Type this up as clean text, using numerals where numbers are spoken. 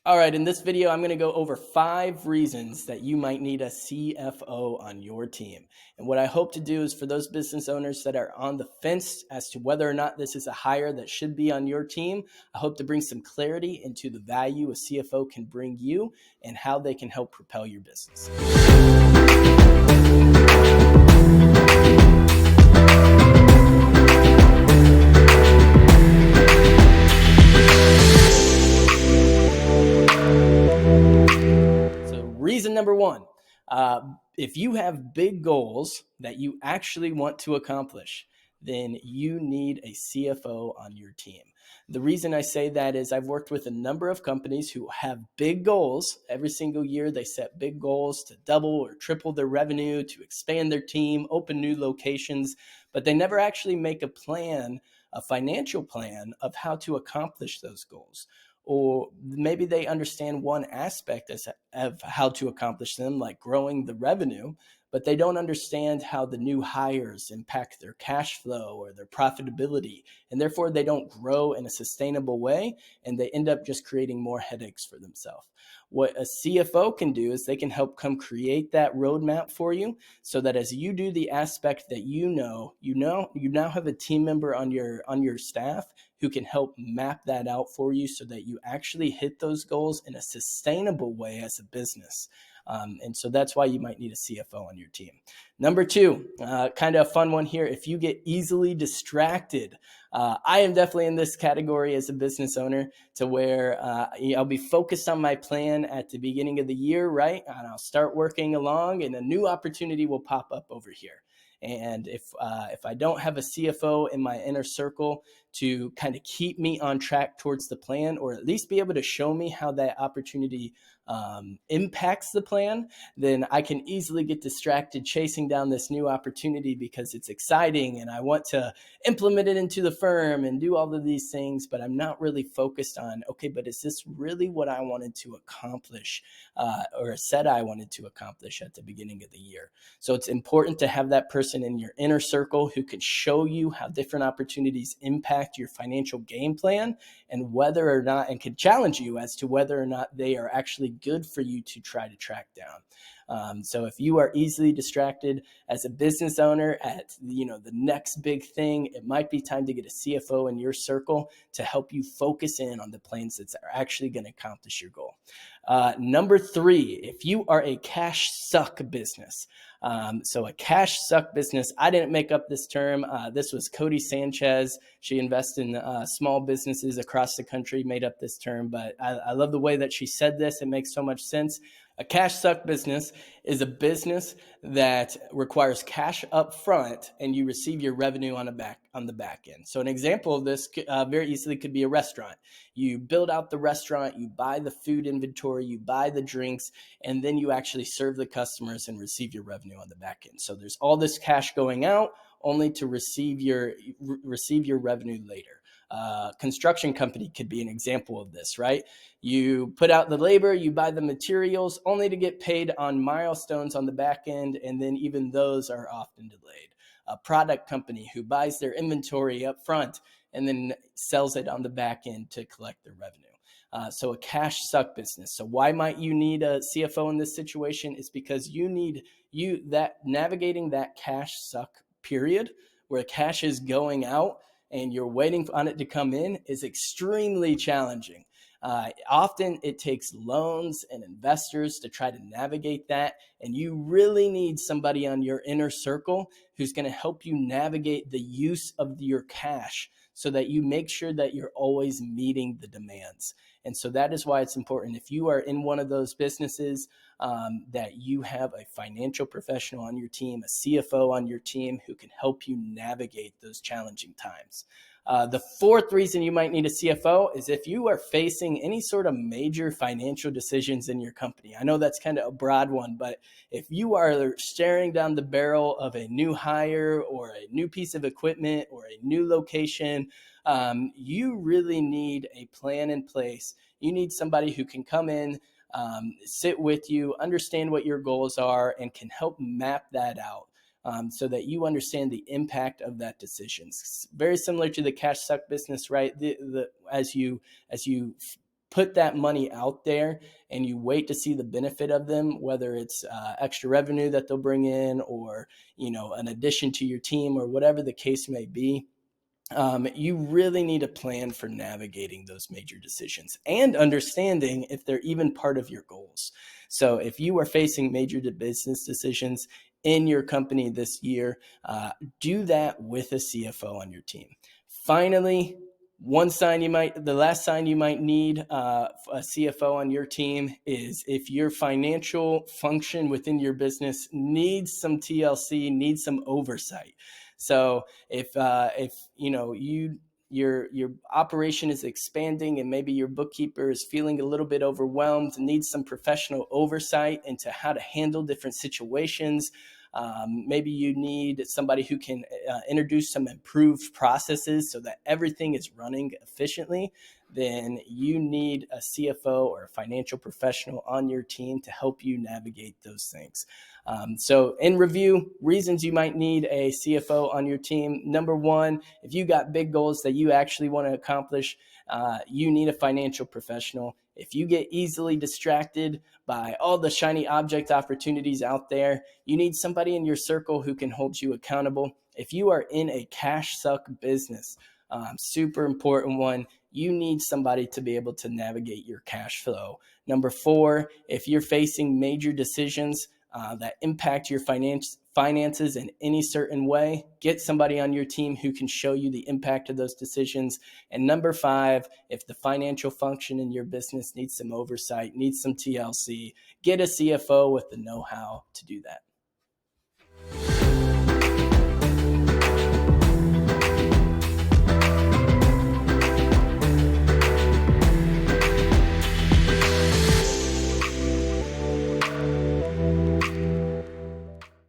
All right, in this video, I'm going to go over 5 reasons that you might need a CFO on your team. And what I hope to do is for those business owners that are on the fence as to whether or not this is a hire that should be on your team, I hope to bring some clarity into the value a CFO can bring you and how they can help propel your business. Reason number one, if you have big goals that you actually want to accomplish, then you need a CFO on your team. The reason I say that is I've worked with a number of companies who have big goals. Every single year, they set big goals to double or triple their revenue, to expand their team, open new locations, but they never actually make a plan, a financial plan of how to accomplish those goals. Or maybe they understand one aspect of how to accomplish them, like growing the revenue, but they don't understand how the new hires impact their cash flow or their profitability. And therefore, they don't grow in a sustainable way, and they end up just creating more headaches for themselves. What a CFO can do is they can help come create that roadmap for you so that as you do the aspect that you now have a team member on your staff who can help map that out for you so that you actually hit those goals in a sustainable way as a business. And so that's why you might need a CFO on your team. Number two, kind of a fun one here. If you get easily distracted, I am definitely in this category as a business owner to where I'll be focused on my plan at the beginning of the year, right? And I'll start working along and a new opportunity will pop up over here. And if I don't have a CFO in my inner circle to kind of keep me on track towards the plan, or at least be able to show me how that opportunity impacts the plan, then I can easily get distracted chasing down this new opportunity because it's exciting and I want to implement it into the firm and do all of these things, but I'm not really focused on, okay, but is this really what I wanted to accomplish or said I wanted to accomplish at the beginning of the year? So it's important to have that person in your inner circle who can show you how different opportunities impact your financial game plan and whether or not, and can challenge you as to whether or not they are actually good for you to try to track down. So if you are easily distracted as a business owner at the next big thing, it might be time to get a CFO in your circle to help you focus in on the plans that are actually going to accomplish your goal. Number three, if you are a cash suck business. So a cash suck business, I didn't make up this term. This was Cody Sanchez. She invests in small businesses across the country, made up this term, but I love the way that she said this. It makes so much sense. A cash suck business is a business that requires cash up front and you receive your revenue on the back end. So an example of this very easily could be a restaurant. You build out the restaurant, you buy the food inventory, you buy the drinks, and then you actually serve the customers and receive your revenue on the back end. So there's all this cash going out only to receive your revenue later. Construction company could be an example of this, right? You put out the labor, you buy the materials only to get paid on milestones on the back end, and then even those are often delayed. A product company who buys their inventory up front and then sells it on the back end to collect their revenue. So a cash suck business. So why might you need a CFO in this situation? Is because navigating that cash suck period where cash is going out and you're waiting on it to come in is extremely challenging. Often it takes loans and investors to try to navigate that. And you really need somebody on your inner circle who's going to help you navigate the use of your cash so that you make sure that you're always meeting the demands. And so that is why it's important if you are in one of those businesses that you have a financial professional on your team, a CFO on your team who can help you navigate those challenging times. The fourth reason you might need a CFO is if you are facing any sort of major financial decisions in your company. I know that's kind of a broad one, but if you are staring down the barrel of a new hire or a new piece of equipment or a new location, you really need a plan in place. You need somebody who can come in, sit with you, understand what your goals are, and can help map that out. So that you understand the impact of that decision. Very similar to the cash suck business, right? As you put that money out there and you wait to see the benefit of them, whether it's extra revenue that they'll bring in, or an addition to your team, or whatever the case may be, you really need a plan for navigating those major decisions and understanding if they're even part of your goals. So if you are facing major business decisions in your company this year, do that with a CFO on your team. Finally, the last sign you might need a CFO on your team is if your financial function within your business needs some TLC, needs some oversight. So if your operation is expanding and maybe your bookkeeper is feeling a little bit overwhelmed, needs some professional oversight into how to handle different situations. Maybe you need somebody who can introduce some improved processes so that everything is running efficiently. Then you need a CFO or a financial professional on your team to help you navigate those things. So in review, reasons you might need a CFO on your team. Number one, if you got big goals that you actually want to accomplish, you need a financial professional. If you get easily distracted by all the shiny object opportunities out there, you need somebody in your circle who can hold you accountable. If you are in a cash suck business, super important one, you need somebody to be able to navigate your cash flow. Number four, if you're facing major decisions that impact your finances in any certain way, get somebody on your team who can show you the impact of those decisions. And number five, if the financial function in your business needs some oversight, needs some TLC, get a CFO with the know-how to do that.